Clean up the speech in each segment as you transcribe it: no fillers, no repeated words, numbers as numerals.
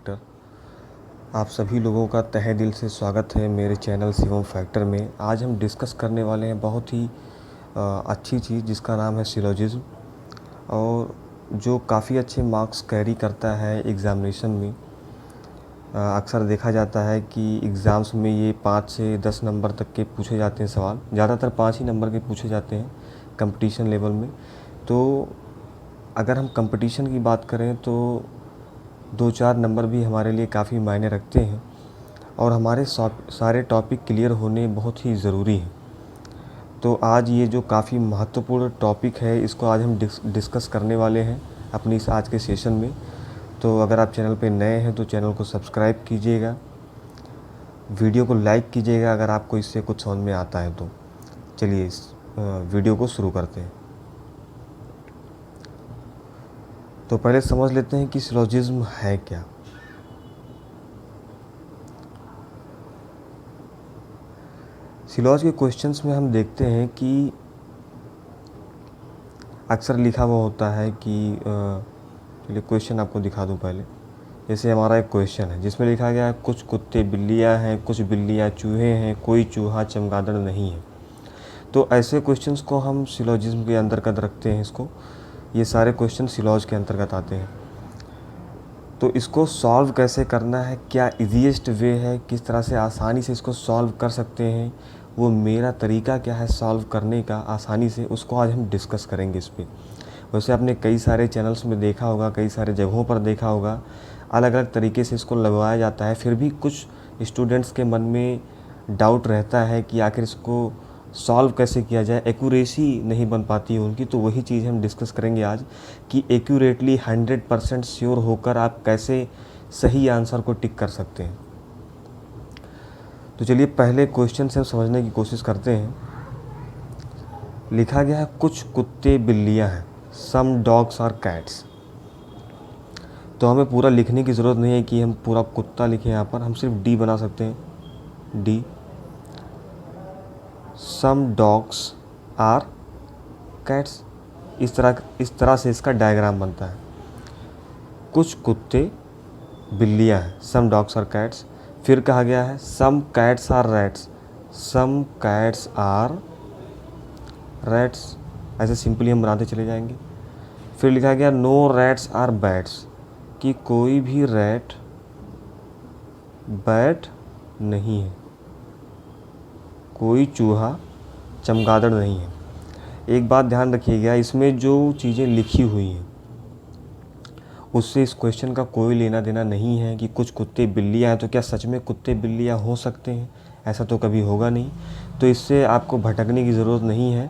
Factor. आप सभी लोगों का तहे दिल से स्वागत है मेरे चैनल शिवम फैक्टर में। आज हम डिस्कस करने वाले हैं बहुत ही अच्छी चीज़ जिसका नाम है सिलोजिज्म, और जो काफ़ी अच्छे मार्क्स कैरी करता है एग्ज़ामिनेशन में। अक्सर देखा जाता है कि एग्ज़ाम्स में ये 5 से 10 नंबर तक के पूछे जाते हैं सवाल, ज़्यादातर 5 ही नंबर के पूछे जाते हैं कंपटीशन लेवल में। तो अगर हम कंपटीशन की बात करें तो 2-4 नंबर भी हमारे लिए काफ़ी मायने रखते हैं, और हमारे सारे टॉपिक क्लियर होने बहुत ही ज़रूरी हैं। तो आज ये जो काफ़ी महत्वपूर्ण टॉपिक है, इसको आज हम डिस्कस करने वाले हैं अपनी इस आज के सेशन में। तो अगर आप चैनल पे नए हैं तो चैनल को सब्सक्राइब कीजिएगा, वीडियो को लाइक कीजिएगा अगर आपको इससे कुछ समझ में आता है तो। चलिए इस वीडियो को शुरू करते हैं। तो पहले समझ लेते हैं कि सिलोजिज्म है क्या। सिलॉज के क्वेश्चंस में हम देखते हैं कि अक्सर लिखा हुआ होता है कि चलिए क्वेश्चन आपको दिखा दूं पहले। जैसे हमारा एक क्वेश्चन है जिसमें लिखा गया है कुछ कुत्ते बिल्लियां हैं, कुछ बिल्लियां चूहे हैं, कोई चूहा चमगादड़ नहीं है। तो ऐसे क्वेश्चंस को हम सिलॉजिज्म के अंतर्गत रखते हैं। इसको ये सारे क्वेश्चन सिलॉज के अंतर्गत आते हैं। तो इसको सॉल्व कैसे करना है, क्या ईजीएस्ट वे है, किस तरह से आसानी से इसको सॉल्व कर सकते हैं, वो मेरा तरीका क्या है सॉल्व करने का आसानी से, उसको आज हम डिस्कस करेंगे इस पर। वैसे आपने कई सारे चैनल्स में देखा होगा, कई सारे जगहों पर देखा होगा, अलग अलग तरीके से इसको लगवाया जाता है। फिर भी कुछ स्टूडेंट्स के मन में डाउट रहता है कि आखिर इसको सॉल्व कैसे किया जाए, एक्यूरेसी नहीं बन पाती है उनकी। तो वही चीज़ हम डिस्कस करेंगे आज कि एक्यूरेटली 100% श्योर होकर आप कैसे सही आंसर को टिक कर सकते हैं। तो चलिए पहले क्वेश्चन से हम समझने की कोशिश करते हैं। लिखा गया है कुछ कुत्ते बिल्लियां हैं, सम डॉग्स आर कैट्स। तो हमें पूरा लिखने की ज़रूरत नहीं है कि हम पूरा कुत्ता लिखें, यहाँ पर हम सिर्फ डी बना सकते हैं। D some dogs are cats. इस तरह से इसका डायग्राम बनता है। कुछ कुत्ते बिल्लियां हैं, सम डॉग्स आर कैट्स। फिर कहा गया है some cats are rats, some cats are rats. ऐसे सिंपली हम बनाते चले जाएंगे। फिर लिखा गया नो रैट्स आर बैट्स, कि कोई भी रैट बैट नहीं है, कोई चूहा चमगादड़ नहीं है। एक बात ध्यान रखिएगा, इसमें जो चीज़ें लिखी हुई हैं उससे इस क्वेश्चन का कोई लेना देना नहीं है कि कुछ कुत्ते बिल्लियां हैं तो क्या सच में कुत्ते बिल्लियां हो सकते हैं, ऐसा तो कभी होगा नहीं। तो इससे आपको भटकने की ज़रूरत नहीं है।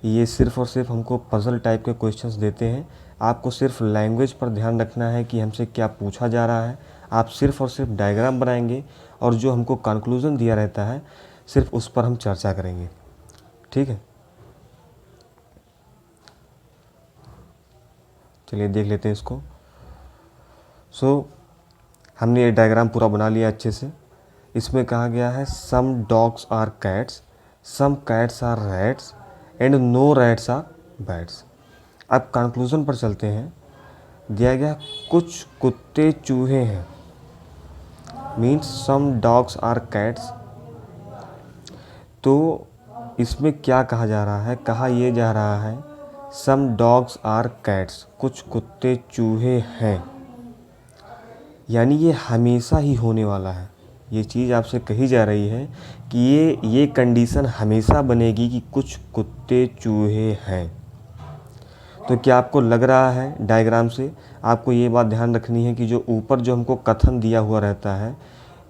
ये सिर्फ़ और सिर्फ हमको पज़ल टाइप के क्वेश्चंस देते हैं। आपको सिर्फ लैंग्वेज पर ध्यान रखना है कि हमसे क्या पूछा जा रहा है। आप सिर्फ और सिर्फ डायग्राम बनाएंगे और जो हमको कंक्लूज़न दिया रहता है सिर्फ उस पर हम चर्चा करेंगे, ठीक है। चलिए देख लेते हैं इसको। हमने ये डायग्राम पूरा बना लिया अच्छे से। इसमें कहा गया है some dogs are cats, some cats are rats and no rats are bats. अब कंक्लूज़न पर चलते हैं। दिया गया कुछ कुत्ते चूहे हैं, means some dogs are cats. तो इसमें क्या कहा जा रहा है, कहा यह जा रहा है सम डॉग्स आर कैट्स, कुछ कुत्ते चूहे हैं, यानी ये हमेशा ही होने वाला है। ये चीज़ आपसे कही जा रही है कि ये कंडीशन हमेशा बनेगी कि कुछ कुत्ते चूहे हैं। तो क्या आपको लग रहा है डायग्राम से, आपको ये बात ध्यान रखनी है कि जो ऊपर जो हमको कथन दिया हुआ रहता है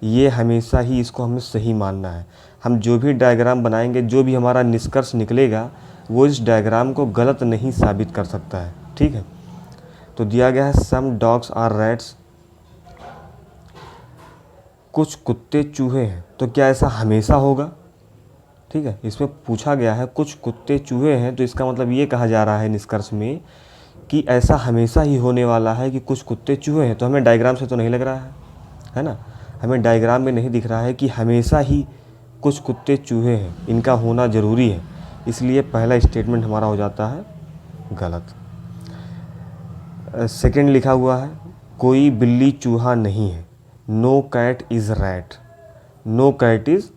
ये हमेशा ही इसको हमें सही मानना है। हम जो भी डायग्राम बनाएंगे, जो भी हमारा निष्कर्ष निकलेगा वो इस डायग्राम को गलत नहीं साबित कर सकता है, ठीक है। तो दिया गया है सम डॉग्स आर रैट्स, कुछ कुत्ते चूहे हैं। तो क्या ऐसा हमेशा होगा, ठीक है। इसमें पूछा गया है कुछ कुत्ते चूहे हैं, तो इसका मतलब ये कहा जा रहा है निष्कर्ष में कि ऐसा हमेशा ही होने वाला है कि कुछ कुत्ते चूहे हैं। तो हमें डायग्राम से तो नहीं लग रहा है ना, हमें डायग्राम में नहीं दिख रहा है कि हमेशा ही कुछ कुत्ते चूहे हैं, इनका होना ज़रूरी है। इसलिए पहला स्टेटमेंट हमारा हो जाता है गलत। सेकंड लिखा हुआ है कोई बिल्ली चूहा नहीं है, no cat is rat, no cat is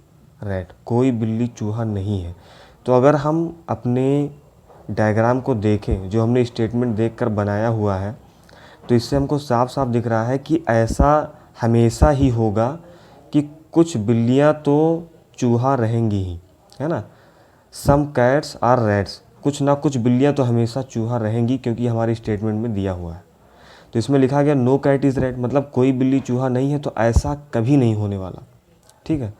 rat, कोई बिल्ली चूहा नहीं है। तो अगर हम अपने डायग्राम को देखें जो हमने स्टेटमेंट देखकर बनाया हुआ है, तो इससे हमको साफ साफ दिख रहा है कि ऐसा हमेशा ही होगा कि कुछ बिल्लियाँ तो चूहा रहेंगी ही, है ना। सम कैट्स आर रैट्स, कुछ ना कुछ बिल्लियाँ तो हमेशा चूहा रहेंगी, क्योंकि हमारे स्टेटमेंट में दिया हुआ है। तो इसमें लिखा गया नो कैट इज़ रैट, मतलब कोई बिल्ली चूहा नहीं है, तो ऐसा कभी नहीं होने वाला, ठीक है।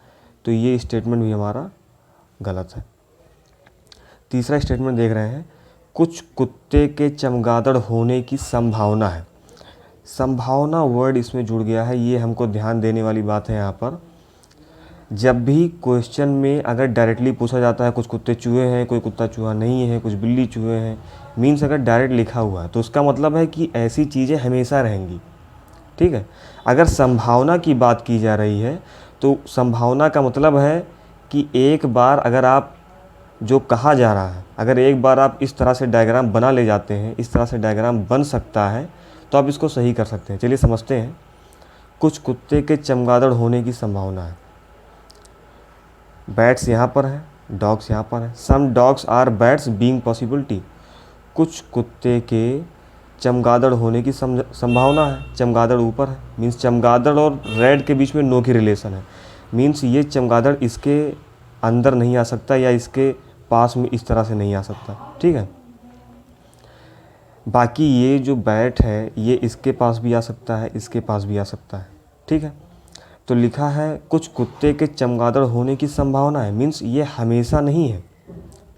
तो ये स्टेटमेंट भी हमारा गलत है। तीसरा स्टेटमेंट देख रहे हैं, कुछ कुत्ते के चमगादड़ होने की संभावना है। संभावना वर्ड इसमें जुड़ गया है, ये हमको ध्यान देने वाली बात है। यहाँ पर जब भी क्वेश्चन में अगर डायरेक्टली पूछा जाता है कुछ कुत्ते चूहे हैं, कोई कुत्ता चूहा नहीं है, कुछ बिल्ली चूहे हैं, मीन्स अगर डायरेक्ट लिखा हुआ है तो उसका मतलब है कि ऐसी चीज़ें हमेशा रहेंगी, ठीक है। अगर संभावना की बात की जा रही है तो संभावना का मतलब है कि एक बार अगर आप जो कहा जा रहा है, अगर एक बार आप इस तरह से डायग्राम बना ले जाते हैं, इस तरह से डायग्राम बन सकता है, तो आप इसको सही कर सकते हैं। चलिए समझते हैं। कुछ कुत्ते के चमगादड़ होने की संभावना है। बैट्स यहाँ पर है, डॉग्स यहाँ पर है। Some dogs are bats being possibility, कुछ कुत्ते के चमगादड़ होने की संभावना है। चमगादड़ ऊपर है, मीन्स चमगादड़ और रेड के बीच में नो की रिलेशन है, मीन्स ये चमगादड़ इसके अंदर नहीं आ सकता या इसके पास में इस तरह से नहीं आ सकता, ठीक है। बाकी ये जो बैट है ये इसके पास भी आ सकता है, इसके पास भी आ सकता है, ठीक है। तो लिखा है कुछ कुत्ते के चमगादड़ होने की संभावना है, मीन्स ये हमेशा नहीं है,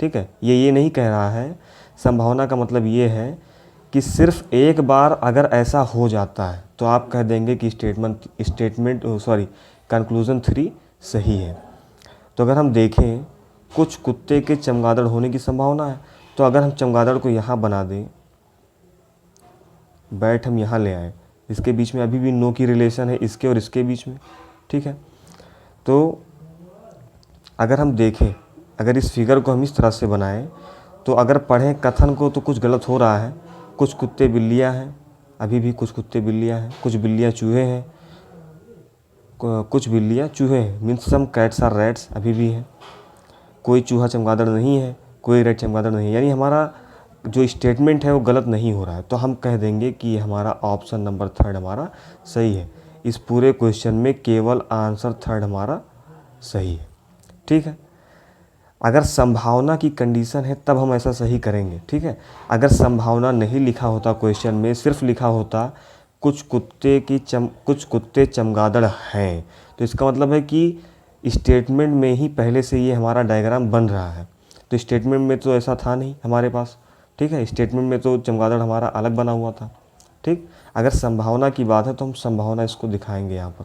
ठीक है। ये नहीं कह रहा है। संभावना का मतलब ये है कि सिर्फ एक बार अगर ऐसा हो जाता है तो आप कह देंगे कि कंक्लूज़न 3 सही है। तो अगर हम देखें कुछ कुत्ते के चमगादड़ होने की संभावना है, तो अगर हम चमगादड़ को यहाँ बना दें, बैट हम यहाँ ले आए, इसके बीच में अभी भी नो की रिलेशन है, इसके और इसके बीच में, ठीक है। तो अगर हम देखें, अगर इस फिगर को हम इस तरह से बनाएं, तो अगर पढ़ें कथन को तो कुछ गलत हो रहा है। कुछ कुत्ते बिल्लियाँ हैं, अभी भी कुछ कुत्ते बिल्लियाँ हैं, कुछ बिल्लियाँ चूहे हैं, कुछ बिल्लियाँ चूहे हैं, means some cats are rats, अभी भी है। कोई चूहा चमगादड़ नहीं है, कोई रेड चमगादड़ नहीं है, यानी हमारा जो स्टेटमेंट है वो गलत नहीं हो रहा है। तो हम कह देंगे कि हमारा ऑप्शन नंबर 3 हमारा सही है। इस पूरे क्वेश्चन में केवल आंसर 3 हमारा सही है, ठीक है। अगर संभावना की कंडीशन है तब हम ऐसा सही करेंगे, ठीक है। अगर संभावना नहीं लिखा होता क्वेश्चन में, सिर्फ लिखा होता कुछ कुत्ते चमगादड़ हैं, तो इसका मतलब है कि स्टेटमेंट में ही पहले से ये हमारा डायग्राम बन रहा है। तो स्टेटमेंट में तो ऐसा था नहीं हमारे पास, ठीक है। स्टेटमेंट में तो चमगादड़ हमारा अलग बना हुआ था, ठीक। अगर संभावना की बात है तो हम संभावना इसको दिखाएंगे यहाँ पर।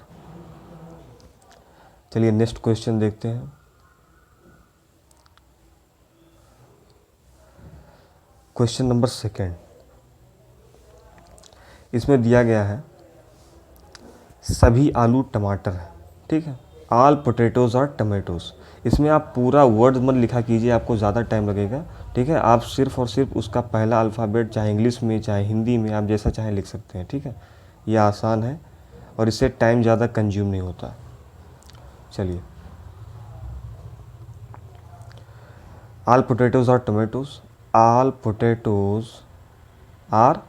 चलिए नेक्स्ट क्वेश्चन देखते हैं। क्वेश्चन नंबर 2, इसमें दिया गया है सभी आलू टमाटर है, ठीक है। ऑल पोटैटोज़ और टमाटोज़। इसमें आप पूरा वर्ड मत लिखा कीजिए, आपको ज़्यादा टाइम लगेगा, ठीक है। आप सिर्फ और सिर्फ उसका पहला अल्फ़ाबेट चाहे इंग्लिश में चाहे हिंदी में आप जैसा चाहे लिख सकते हैं, ठीक है। यह आसान है और इससे टाइम ज़्यादा कंज्यूम नहीं होता। चलिए, ऑल पोटैटोज़ और tomatoes, all potatoes are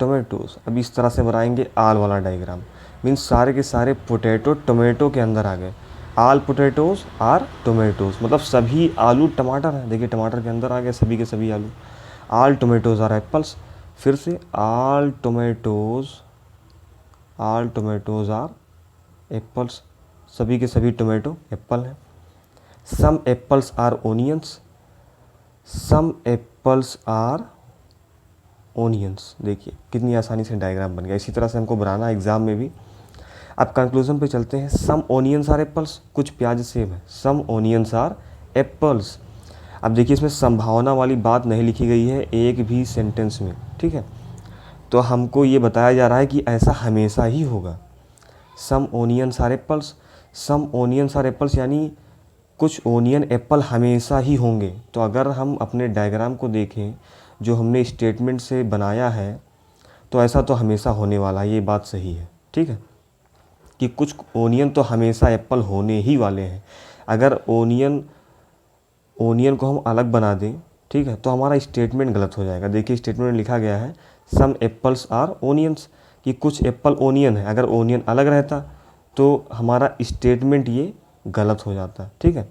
tomatoes. अब इस तरह से बनाएंगे आल वाला डायग्राम, मीन्स सारे के सारे पोटैटो टोमेटो के अंदर आ गए। आल पोटैटोज़ आर टोमेटोज़, मतलब सभी आलू टमाटर हैं। देखिए टमाटर के अंदर आ गए सभी के सभी आलू। आल टोमेटोज़ आर एप्पल्स, फिर से आल टोमेटोज़ आर एप्पल्स, सभी के सभी टोमेटो एप्पल हैं। Some apples are onions, some apples are onions. देखिए कितनी आसानी से डायग्राम बन गया। इसी तरह से हमको बनाना है एग्जाम में भी। अब कंक्लूजन पे चलते हैं। सम ओनियंस आर एप्पल्स, कुछ प्याज सेब है, सम ओनियंस आर एप्पल्स। अब देखिए इसमें संभावना वाली बात नहीं लिखी गई है एक भी सेंटेंस में, ठीक है। तो हमको ये बताया जा रहा है कि ऐसा हमेशा ही होगा। Some onions are apples, some onions are apples यानी कुछ ओनियन एप्पल हमेशा ही होंगे। तो अगर हम अपने डायग्राम को देखें जो हमने स्टेटमेंट से बनाया है, तो ऐसा तो हमेशा होने वाला है, ये बात सही है, ठीक है, कि कुछ ओनियन तो हमेशा एप्पल होने ही वाले हैं। अगर ओनियन को हम अलग बना दें, ठीक है, तो हमारा स्टेटमेंट गलत हो जाएगा। देखिए स्टेटमेंट में लिखा गया है सम एप्पल्स आर ओनियंस, कि कुछ एप्पल ओनियन है। अगर ओनियन अलग रहता तो हमारा स्टेटमेंट ये गलत हो जाता, ठीक है,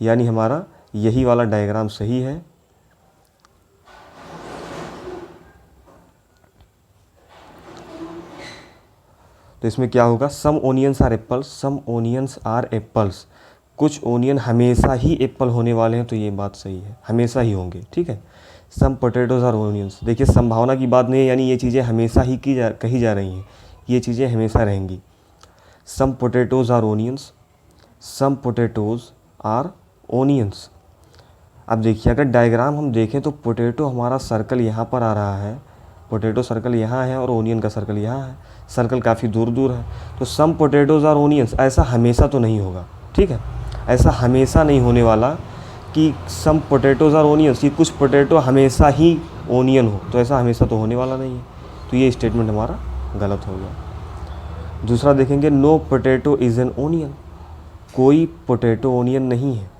यानी हमारा यही वाला डायग्राम सही है। तो इसमें क्या होगा, some onions are apples, some onions are apples, कुछ ओनियन हमेशा ही एप्पल होने वाले हैं, तो ये बात सही है, हमेशा ही होंगे, ठीक है। सम पोटैटोज आर ओनियंस, देखिए संभावना की बात नहीं है, यानी ये चीज़ें हमेशा ही कही जा रही हैं, ये चीज़ें हमेशा रहेंगी। Some potatoes are onions, some potatoes are onions. अब देखिए अगर डायग्राम हम देखें तो पोटैटो हमारा सर्कल यहाँ पर आ रहा है, पोटैटो सर्कल यहाँ है और ओनियन का सर्कल यहाँ है, सर्कल काफ़ी दूर दूर है। तो सम पोटैटोज आर ओनियंस, ऐसा हमेशा तो नहीं होगा, ठीक है, ऐसा हमेशा नहीं होने वाला कि सम पोटैटोज आर ओनियंस, कि कुछ पोटैटो हमेशा ही ओनियन हो, तो ऐसा हमेशा तो होने वाला नहीं है, तो ये स्टेटमेंट हमारा गलत हो गया। दूसरा देखेंगे, no potato is an onion, कोई पोटैटो ओनियन नहीं है,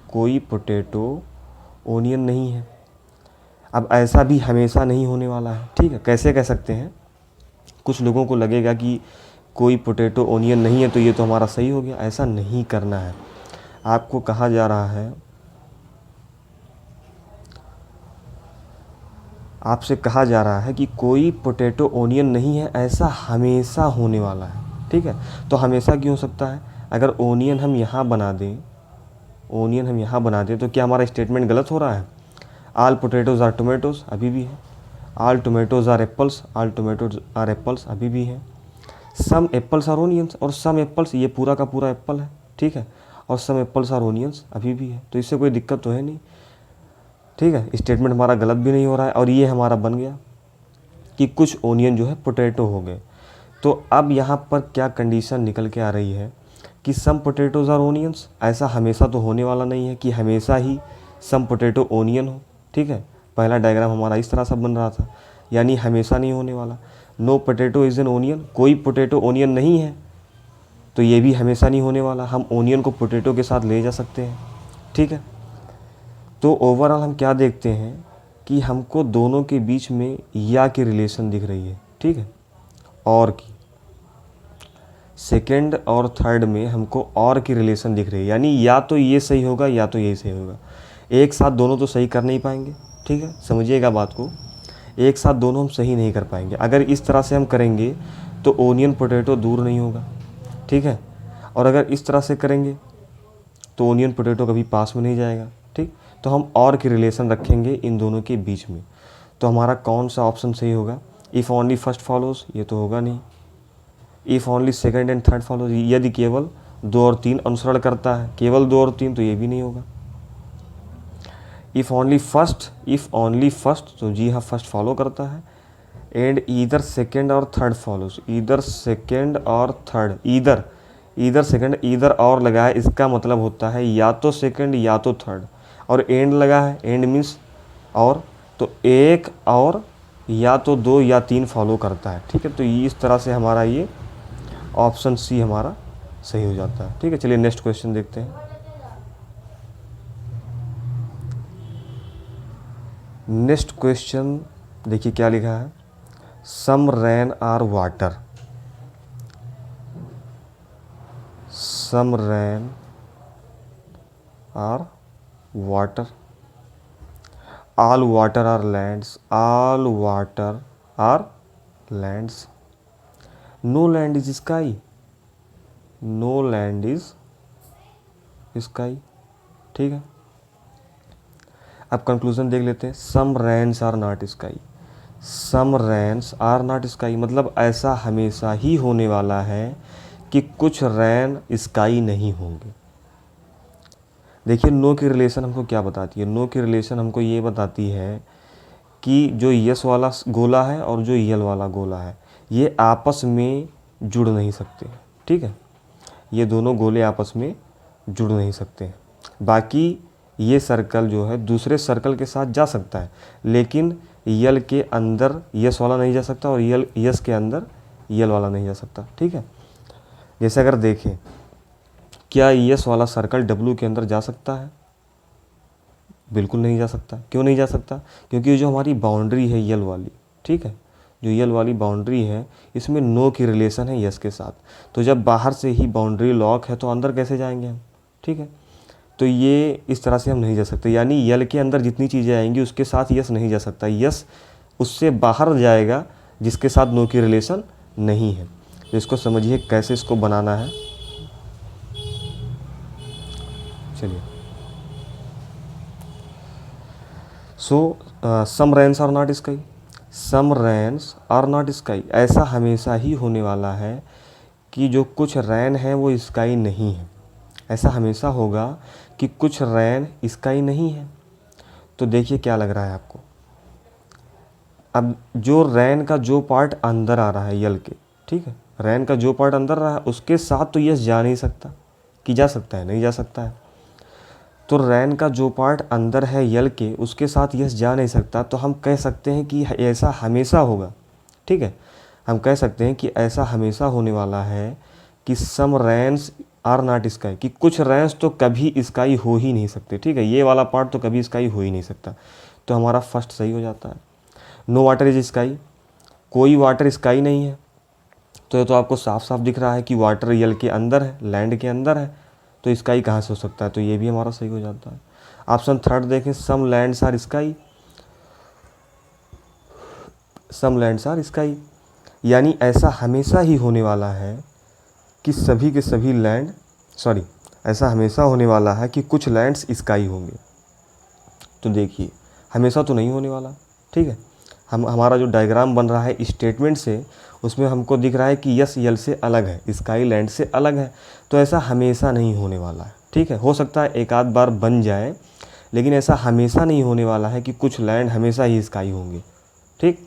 कोई पोटैटो ओनियन नहीं है। अब ऐसा भी हमेशा नहीं होने वाला है, ठीक है, कैसे कह सकते हैं, कुछ लोगों को लगेगा कि कोई पोटैटो ओनियन नहीं है तो ये तो हमारा सही हो गया, ऐसा नहीं करना है। आपको कहा जा रहा है, आपसे कहा जा रहा है कि कोई पोटैटो ओनियन नहीं है, ऐसा हमेशा होने वाला है, ठीक है। तो हमेशा क्यों हो सकता है, अगर ओनियन हम यहाँ बना दें, ओनियन हम यहाँ बना दें तो क्या हमारा स्टेटमेंट गलत हो रहा है। आल पोटैटोज आर टोमेटोज, अभी भी है। All tomatoes are apples, all tomatoes are apples, अभी भी है। सम एप्पल्स आर ओनियंस, और सम एप्पल्स, ये पूरा का पूरा एप्पल है, ठीक है, और सम एप्पल्स आर ओनियंस, अभी भी है। तो इससे कोई दिक्कत तो है नहीं, ठीक है, स्टेटमेंट हमारा गलत भी नहीं हो रहा है, और ये हमारा बन गया कि कुछ ओनियन जो है पोटैटो हो गए। तो अब यहाँ पर क्या कंडीशन निकल के आ रही है कि सम पोटैटोज आर ओनियंस, ऐसा हमेशा तो होने वाला नहीं है कि हमेशा ही सम पोटैटो ओनियन हो, ठीक है। पहला डायग्राम हमारा इस तरह से बन रहा था, यानी हमेशा नहीं होने वाला। No potato is an onion, कोई पोटैटो ओनियन नहीं है, तो ये भी हमेशा नहीं होने वाला। हम ओनियन को पोटैटो के साथ ले जा सकते हैं, ठीक है। तो ओवरऑल हम क्या देखते हैं कि हमको दोनों के बीच में या की रिलेशन दिख रही है, ठीक है, और की। सेकंड और थर्ड में हमको और की रिलेशन दिख रही है, यानी या तो ये सही होगा या तो यही सही होगा। एक साथ दोनों तो सही कर नहीं पाएंगे, ठीक है, समझिएगा बात को, एक साथ दोनों हम सही नहीं कर पाएंगे। अगर इस तरह से हम करेंगे तो ओनियन पोटैटो दूर नहीं होगा, ठीक है, और अगर इस तरह से करेंगे तो ओनियन पोटैटो कभी पास में नहीं जाएगा, ठीक। तो हम और की रिलेशन रखेंगे इन दोनों के बीच में, तो हमारा कौन सा ऑप्शन सही होगा। इफ़ ओनली फर्स्ट फॉलोज, ये तो होगा नहीं। If only second and third follows, यदि केवल 2 और 3 अनुसरण करता है, केवल 2 और 3, तो ये भी नहीं होगा। इफ़ ओनली फर्स्ट, तो जी हाँ फर्स्ट फॉलो करता है। एंड ईदर सेकेंड और थर्ड फॉलोज, ईदर सेकेंड और थर्ड, ईदर सेकेंड, ईदर और लगा है, इसका मतलब होता है या तो सेकेंड या तो थर्ड, और एंड लगा है, एंड मीन्स और, तो एक और या तो 2 या 3 फॉलो करता है, ठीक है। तो इस तरह से हमारा ये ऑप्शन सी हमारा सही हो जाता है, ठीक है। चलिए नेक्स्ट क्वेश्चन देखते हैं। नेक्स्ट क्वेश्चन देखिए क्या लिखा है, some rain are water, some rain are water, all water are lands, all water are lands, no land is sky, no land is sky, ठीक है। अब कंक्लूजन देख लेते हैं। Some rains are not sky, some rains are not sky, मतलब ऐसा हमेशा ही होने वाला है कि कुछ रैन स्काई नहीं होंगे। देखिए नो की रिलेशन हमको क्या बताती है, नो की रिलेशन हमको ये बताती है कि जो यस वाला गोला है और जो यल वाला गोला है ये आपस में जुड़ नहीं सकते, ठीक है, ये दोनों गोले आपस में जुड़ नहीं सकते। बाकी ये सर्कल जो है दूसरे सर्कल के साथ जा सकता है, लेकिन यल के अंदर यस वाला नहीं जा सकता और यस के अंदर यल वाला नहीं जा सकता, ठीक है। जैसे अगर देखें, क्या यस वाला सर्कल डब्ल्यू के अंदर जा सकता है? बिल्कुल नहीं जा सकता। क्यों नहीं जा सकता? क्योंकि जो हमारी बाउंड्री है यल वाली, ठीक है, जो यल वाली बाउंड्री है इसमें नो की रिलेशन है यस के साथ। तो जब बाहर से ही बाउंड्री लॉक है तो अंदर कैसे जाएंगे हम, ठीक है। तो ये इस तरह से हम नहीं जा सकते, यानी यल के अंदर जितनी चीज़ें आएंगी उसके साथ यस नहीं जा सकता, यस उससे बाहर जाएगा जिसके साथ नो की रिलेशन नहीं है। तो इसको समझिए कैसे इसको बनाना है। चलिए, so some rains are not sky, some rains are not sky, ऐसा हमेशा ही होने वाला है कि जो कुछ रैन है वो स्काई नहीं है। ऐसा हमेशा होगा कि कुछ रैन स्काई नहीं है। तो देखिए क्या लग रहा है आपको, अब जो रैन का जो पार्ट अंदर आ रहा है यल के, ठीक है, रैन का जो पार्ट अंदर रहा है उसके साथ तो यस जा नहीं सकता, कि जा सकता है? नहीं जा सकता है। तो रैन का जो पार्ट अंदर है यल के उसके साथ यस जा नहीं सकता, तो हम कह सकते हैं कि ऐसा हमेशा होगा, ठीक है। हम कह सकते हैं कि ऐसा हमेशा होने वाला है कि सम रैन्स आर नॉट स्काई, कि कुछ रैन्स तो कभी स्काई हो ही नहीं सकते, ठीक है, ये वाला पार्ट तो कभी स्काई हो ही नहीं सकता। तो हमारा फर्स्ट सही हो जाता है। नो वाटर इज स्काई, कोई वाटर स्काई नहीं है। तो ये तो आपको साफ साफ दिख रहा है कि वाटर यल के अंदर है, लैंड के अंदर है, तो स्काई कहाँ से हो सकता है? तो ये भी हमारा सही हो जाता है। ऑप्शन थर्ड देखें, some lands are sky, some lands are sky, यानी ऐसा हमेशा ही होने वाला है कि सभी के सभी लैंड, सॉरी, ऐसा हमेशा होने वाला है कि कुछ लैंड्स स्काई होंगे। तो देखिए हमेशा तो नहीं होने वाला, ठीक है। हमारा जो डायग्राम बन रहा है स्टेटमेंट से, उसमें हमको दिख रहा है कि यस यल से अलग है, स्काई लैंड से अलग है। तो ऐसा हमेशा नहीं होने वाला है, ठीक है। हो सकता है एक आध बार बन जाए, लेकिन ऐसा हमेशा नहीं होने वाला है कि कुछ लैंड हमेशा ही स्काई होंगे, ठीक।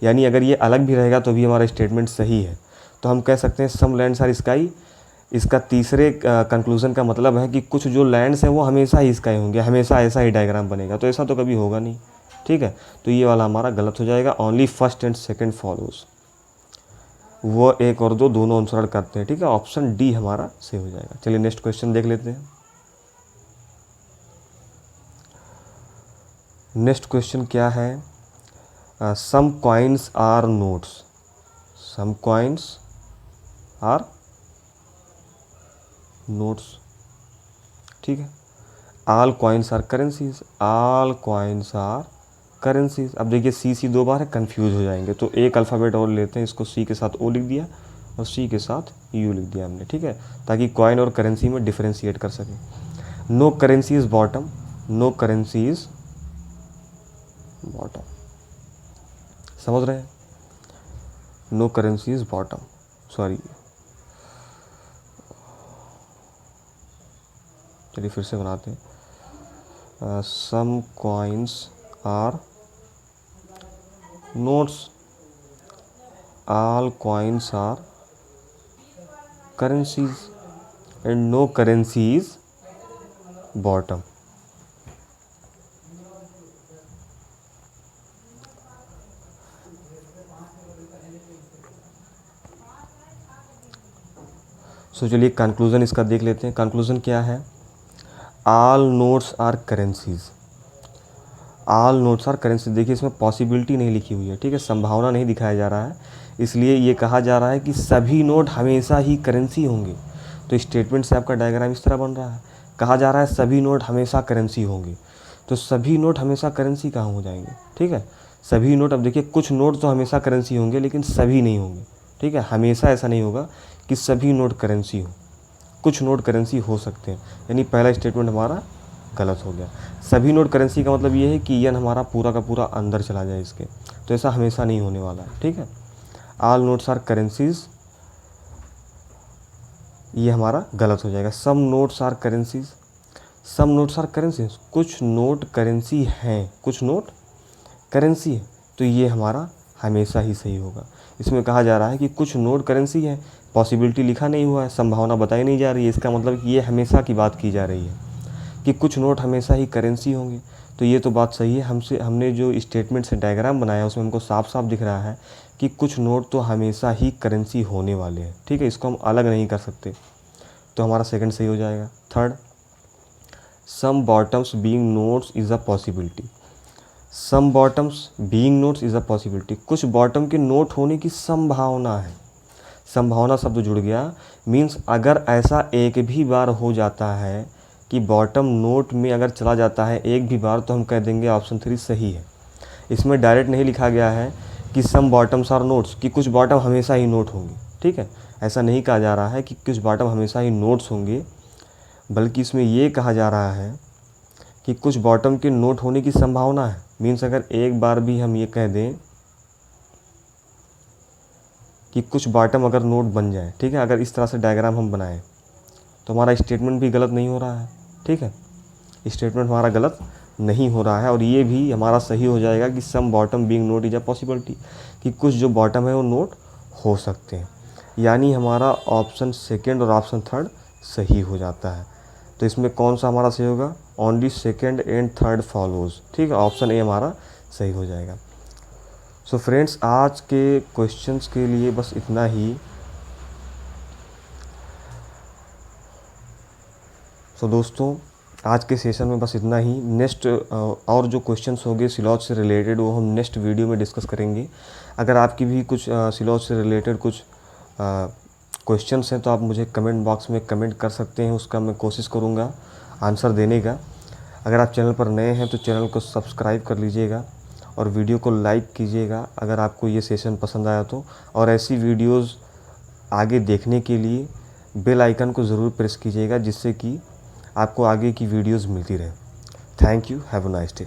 यानी अगर ये अलग भी रहेगा तो भी हमारा स्टेटमेंट सही है। तो हम कह सकते हैं सम लैंड्स आर स्काई। इसका तीसरे कंक्लूज़न का मतलब है कि कुछ जो लैंड्स हैं वो हमेशा ही स्काई होंगे, हमेशा ऐसा ही डायग्राम बनेगा। तो ऐसा तो कभी होगा नहीं, ठीक है। तो ये वाला हमारा गलत हो जाएगा। Only first and second follows, वो एक और दो दोनों अनुसरण करते हैं, ठीक है। ऑप्शन डी हमारा सही हो जाएगा। चलिए नेक्स्ट क्वेश्चन देख लेते हैं। नेक्स्ट क्वेश्चन क्या है? Some coins are notes, some coins are notes, ठीक है। All coins are currencies, all coins are currencies. अब देखिए सी दो बार है, कंफ्यूज हो जाएंगे, तो एक अल्फ़ाबेट और लेते हैं, इसको सी के साथ ओ लिख दिया और सी के साथ यू लिख दिया हमने, ठीक है, ताकि कॉइन और करेंसी में डिफरेंशिएट कर सकें। No currency is bottom, no currency is bottom, समझ रहे हैं? No currency is bottom, sorry, चलिए फिर से बनाते हैं। Some coins are notes, all coins are currencies and no currency is bottom. So चलिए कंक्लूज़न इसका देख लेते हैं। कंक्लूज़न क्या है? All notes are currencies, all notes are currency. देखिए इसमें पॉसिबिलिटी नहीं लिखी हुई है, ठीक है, संभावना नहीं दिखाया जा रहा है, इसलिए ये कहा जा रहा है कि सभी नोट हमेशा ही करेंसी होंगे। तो स्टेटमेंट से आपका डायग्राम इस तरह बन रहा है, कहा जा रहा है सभी नोट हमेशा करेंसी होंगे। तो सभी नोट हमेशा करेंसी कहाँ हो जाएंगे, ठीक है, सभी नोट। अब देखिए कुछ नोट तो हमेशा करेंसी होंगे लेकिन सभी नहीं होंगे, ठीक है, हमेशा ऐसा नहीं होगा कि सभी नोट करेंसी हो, कुछ नोट करेंसी हो सकते हैं। यानी पहला स्टेटमेंट हमारा गलत हो गया। सभी नोट करेंसी का मतलब ये है कि यन हमारा पूरा का पूरा अंदर चला जाए इसके, तो ऐसा हमेशा नहीं होने वाला है, ठीक है। ऑल नोट्स आर करेंसीज, ये हमारा गलत हो जाएगा। Some notes are currencies, some notes are currencies, कुछ नोट करेंसी हैं, कुछ नोट करेंसी है, तो ये हमारा हमेशा ही सही होगा। इसमें कहा जा रहा है कि कुछ नोट करेंसी है, पॉसिबिलिटी लिखा नहीं हुआ है, संभावना बताई नहीं जा रही है, इसका मतलब कि ये हमेशा की बात की जा रही है कि कुछ नोट हमेशा ही करेंसी होंगे। तो ये तो बात सही है। हमने जो स्टेटमेंट से डायग्राम बनाया उसमें हमको साफ साफ दिख रहा है कि कुछ नोट तो हमेशा ही करेंसी होने वाले हैं, ठीक है, इसको हम अलग नहीं कर सकते, तो हमारा सेकंड सही हो जाएगा। Third, some bottoms being notes is a possibility. Some bottoms being notes is a possibility, कुछ बॉटम के नोट होने की संभावना है। संभावना शब्द जुड़ गया, मीन्स अगर ऐसा एक भी बार हो जाता है कि बॉटम नोट में अगर चला जाता है एक भी बार, तो हम कह देंगे ऑप्शन 3 सही है। इसमें डायरेक्ट नहीं लिखा गया है कि सम बॉटम्स आर नोट्स, कि कुछ बॉटम हमेशा ही नोट होंगे, ठीक है, ऐसा नहीं कहा जा रहा है कि कुछ बॉटम हमेशा ही नोट्स होंगे, बल्कि इसमें ये कहा जा रहा है कि कुछ बॉटम के नोट होने की संभावना है। मीन्स अगर एक बार भी हम ये कह दें कि कुछ बॉटम अगर नोट बन जाए, ठीक है, अगर इस तरह से डायग्राम हम बनाएं तो हमारा स्टेटमेंट भी गलत नहीं हो रहा है, ठीक है, स्टेटमेंट हमारा गलत नहीं हो रहा है, और ये भी हमारा सही हो जाएगा कि some bottom being not is a possibility, कि कुछ जो बॉटम है वो नोट हो सकते हैं। यानी हमारा ऑप्शन सेकंड और ऑप्शन थर्ड सही हो जाता है। तो इसमें कौन सा हमारा सही होगा? Only second and third follows, ठीक है, ऑप्शन ए हमारा सही हो जाएगा। सो फ्रेंड्स, आज के क्वेश्चंस के लिए बस इतना ही। सो दोस्तों, आज के सेशन में बस इतना ही। नेक्स्ट और जो क्वेश्चंस होंगे सिलॉज से रिलेटेड वो हम नेक्स्ट वीडियो में डिस्कस करेंगे। अगर आपकी भी कुछ सिलॉज से रिलेटेड कुछ क्वेश्चंस हैं तो आप मुझे कमेंट बॉक्स में कमेंट कर सकते हैं, उसका मैं कोशिश करूँगा आंसर देने का। अगर आप चैनल पर नए हैं तो चैनल को सब्सक्राइब कर लीजिएगा और वीडियो को लाइक कीजिएगा अगर आपको ये सेशन पसंद आया तो। और ऐसी वीडियोज़ आगे देखने के लिए बेल आइकन को ज़रूर प्रेस कीजिएगा, जिससे कि आपको आगे की वीडियोज़ मिलती रहे। Thank you, have a nice day.